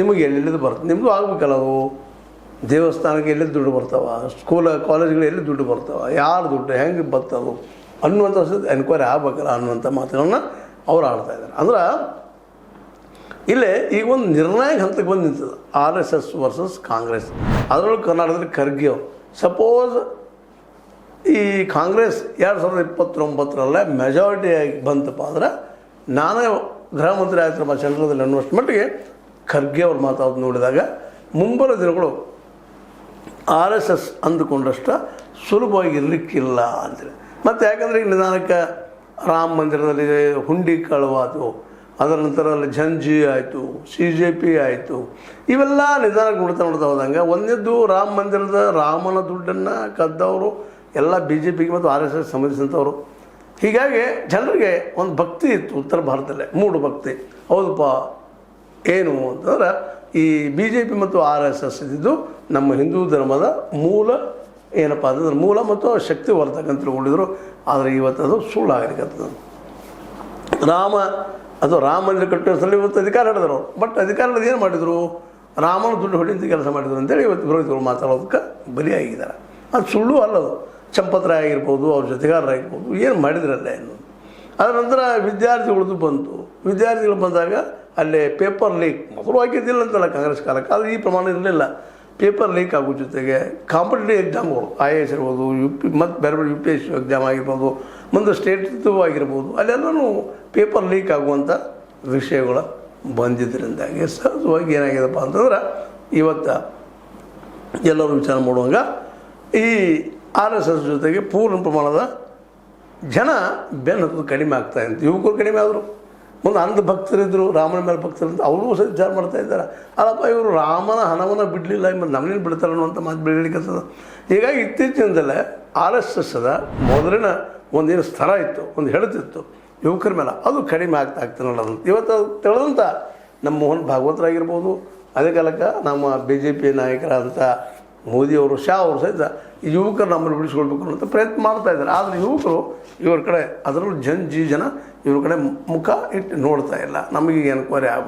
ನಿಮಗೆ ಎಲ್ಲಿದ್ದು ಬರ್ತದೆ, ನಿಮ್ಮದು ಆಗಬೇಕಲ್ಲ. ಅದು ದೇವಸ್ಥಾನಕ್ಕೆ ಎಲ್ಲಿ ದುಡ್ಡು ಬರ್ತಾವೆ, ಕಾಲೇಜ್ಗಳು ಎಲ್ಲಿ ದುಡ್ಡು ಬರ್ತಾವೆ, ಯಾರು ದುಡ್ಡು ಹೆಂಗೆ ಬರ್ತದು ಅನ್ನುವಂಥ ಎನ್ಕ್ವೈರಿ ಆಗಬೇಕಲ್ಲ ಅನ್ನುವಂಥ ಮಾತುಗಳನ್ನ ಅವ್ರು ಆಡ್ತಾಯಿದ್ದಾರೆ. ಅಂದ್ರೆ ಇಲ್ಲೇ ಈಗ ಒಂದು ನಿರ್ಣಾಯಕ ಹಂತಕ್ಕೆ ಬಂದು ನಿಂತದೆ RSS ವರ್ಸಸ್ ಕಾಂಗ್ರೆಸ್. ಅದರೊಳಗೆ ಕರ್ನಾಟಕದಲ್ಲಿ ಖರ್ಗೆ ಅವರು ಸಪೋಸ್ ಈ ಕಾಂಗ್ರೆಸ್ 2029 ಮೆಜಾರಿಟಿಯಾಗಿ ಬಂತಪ್ಪ ಅಂದ್ರೆ ನಾನೇ ಗೃಹ ಮಂತ್ರಿ ಆಯ್ತಪ್ಪ ಸೆಂಟ್ರದಲ್ಲಿ ಅನ್ನುವಷ್ಟು ಮಟ್ಟಿಗೆ ಖರ್ಗೆ ಅವ್ರು ಮಾತಾಡೋದು ನೋಡಿದಾಗ ಮುಂಬರುವ ದಿನಗಳು RSS ಅಂದುಕೊಂಡಷ್ಟು ಸುಲಭವಾಗಿ ಇರಲಿಕ್ಕಿಲ್ಲ ಅಂತೇಳಿ. ಮತ್ತು ಯಾಕಂದರೆ ಈಗ ನಿಧಾನಕ್ಕೆ ರಾಮ ಮಂದಿರದಲ್ಲಿ ಹುಂಡಿ ಕಳವಾತು, ಅದರ ನಂತರ ಅಲ್ಲಿ ಝಂಜಿ ಆಯಿತು, CJP ಆಯಿತು, ಇವೆಲ್ಲ ನಿಧಾನಕ್ಕೆ ನೋಡ್ತಾ ಹೋದಂಗೆ ಒಂದನೇದ್ದು ರಾಮ ಮಂದಿರದ ರಾಮನ ದುಡ್ಡನ್ನು ಕದ್ದವರು ಎಲ್ಲ BJPಗೆ ಮತ್ತು RSS ಸಂಬಂಧಿಸಿದಂಥವ್ರು. ಹೀಗಾಗಿ ಜನರಿಗೆ ಒಂದು ಭಕ್ತಿ ಇತ್ತು ಉತ್ತರ ಭಾರತದಲ್ಲೇ, ಮೂಡು ಭಕ್ತಿ. ಹೌದಪ್ಪ ಏನು ಅಂತಂದ್ರೆ ಈ BJP ಮತ್ತು RSS ಇದ್ದಿದ್ದು ನಮ್ಮ ಹಿಂದೂ ಧರ್ಮದ ಮೂಲ ಏನಪ್ಪ ಅಂತಂದ್ರೆ ಮೂಲ ಮತ್ತು ಶಕ್ತಿವರ್ಧಕ ಅಂತ ತಿಳ್ಕೊಂಡಿದ್ರು. ಆದರೆ ಇವತ್ತು ಅದು ಸುಳ್ಳಾಗಲಿಕ್ಕಂಥದ್ದು. ರಾಮ ಮಂದಿರ ಕಟ್ಟೋ ಸಲ ಇವತ್ತು ಅಧಿಕಾರ ಹಿಡಿದ್ರು ಅವರು. ಬಟ್ ಅಧಿಕಾರ ಹಿಡಿದು ಏನು ಮಾಡಿದರು, ರಾಮನ ದುಡ್ಡು ಹೊಡಿಂತ ಕೆಲಸ ಮಾಡಿದ್ರು ಅಂತೇಳಿ ಇವತ್ತು ವಿರೋಧಿಗಳು ಮಾತಾಡೋದಕ್ಕೆ ಬಲಿಯಾಗಿದ್ದಾರೆ. ಅದು ಸುಳ್ಳು ಅಲ್ಲದು. ಚಂಪತರಾಯ ಆಗಿರ್ಬೋದು, ಅವ್ರ ಜೊತೆಗಾರರಾಗಿರ್ಬೋದು, ಏನು ಮಾಡಿದ್ರಲ್ಲ ಏನು. ಅದರ ನಂತರ ವಿದ್ಯಾರ್ಥಿಗಳದ್ದು ಬಂತು. ವಿದ್ಯಾರ್ಥಿಗಳು ಬಂದಾಗ ಅಲ್ಲೇ ಪೇಪರ್ ಲೀಕ್ ಮೊದಲು ಆಗಿದ್ದಿಲ್ಲ ಅಂತಲ್ಲ ಕಾಂಗ್ರೆಸ್ ಕಾಲಕ್ಕೆ, ಆದರೆ ಈ ಪ್ರಮಾಣ ಇರಲಿಲ್ಲ. ಪೇಪರ್ ಲೀಕ್ ಆಗೋ ಜೊತೆಗೆ ಕಾಂಪಿಟೇಟಿವ್ ಎಕ್ಸಾಮ್ಗಳು IAS ಇರ್ಬೋದು, ಮತ್ತು ಬೇರೆ ಬೇರೆ UPSC ಎಕ್ಸಾಮ್ ಆಗಿರ್ಬೋದು, ಮುಂದೆ ಸ್ಟೇಟ್ ಆಗಿರ್ಬೋದು, ಅಲ್ಲೆಲ್ಲೂ ಪೇಪರ್ ಲೀಕ್ ಆಗುವಂಥ ವಿಷಯಗಳು ಬಂದಿದ್ದರಿಂದಾಗಿ ಸಹಜವಾಗಿ ಏನಾಗಿದೆಪ್ಪ ಅಂತಂದ್ರೆ ಇವತ್ತು ಎಲ್ಲರೂ ವಿಚಾರ ಮಾಡುವಾಗ ಈ RSS ಜೊತೆಗೆ ಪೂರ್ಣ ಪ್ರಮಾಣದ ಜನ ಬೆನ್ನು ಕಡಿಮೆ ಆಗ್ತಾಯಿತ್ತು. ಯುವಕರು ಕಡಿಮೆ ಆದರು. ಮುಂದೆ ಅಂಧ ಭಕ್ತರಿದ್ದರು, ರಾಮನ ಮೇಲೆ ಭಕ್ತರಿದ್ದು ಅವರು ಸಹ ವಿಚಾರ ಮಾಡ್ತಾ ಇದ್ದಾರೆ. ಅಲ್ಲಪ್ಪ ಇವರು ರಾಮನ ಹಣವನ್ನು ಬಿಡಲಿಲ್ಲ, ಮತ್ತು ನಮ್ಮನೇನು ಬಿಡ್ತಾರೆ ಅನ್ನುವಂಥ ಮಾತು ಬೆಳೀಲಿಕ್ಕತ್ತದ. ಹೀಗಾಗಿ ಇತ್ತೀಚಿನದಲ್ಲೇ RSSದ ಮೊದಲಿನ ಒಂದೇನು ಸ್ಥಳ ಇತ್ತು, ಒಂದು ಹೆಳತಿತ್ತು ಯುವಕರ ಮೇಲೆ, ಅದು ಕಡಿಮೆ ಆಗ್ತಾ ನೋಡೋದಂತ ಇವತ್ತು ತಿಳಿದಂಥ ನಮ್ಮ ಮೋಹನ್ ಭಾಗವತರಾಗಿರ್ಬೋದು, ಅದೇ ಕಾಲಕ್ಕೆ ನಮ್ಮ BJP ನಾಯಕರಾದಂಥ ಮೋದಿಯವರು, ಶಾ ಅವರು ಸಹಿತ ಯುವಕರು ನಮ್ಮನ್ನು ಬಿಡಿಸ್ಕೊಳ್ಬೇಕು ಅನ್ನೋಂಥ ಪ್ರಯತ್ನ ಮಾಡ್ತಾಯಿದ್ದಾರೆ. ಆದರೆ ಯುವಕರು ಇವ್ರ ಕಡೆ, ಅದರಲ್ಲೂ ಜನ ಇವ್ರ ಕಡೆ ಮುಖ ಇಟ್ಟು ನೋಡ್ತಾ ಇಲ್ಲ. ನಮಗೀಗ ಎನ್ಕ್ವೈರಿ ಆಗಬೇಕು.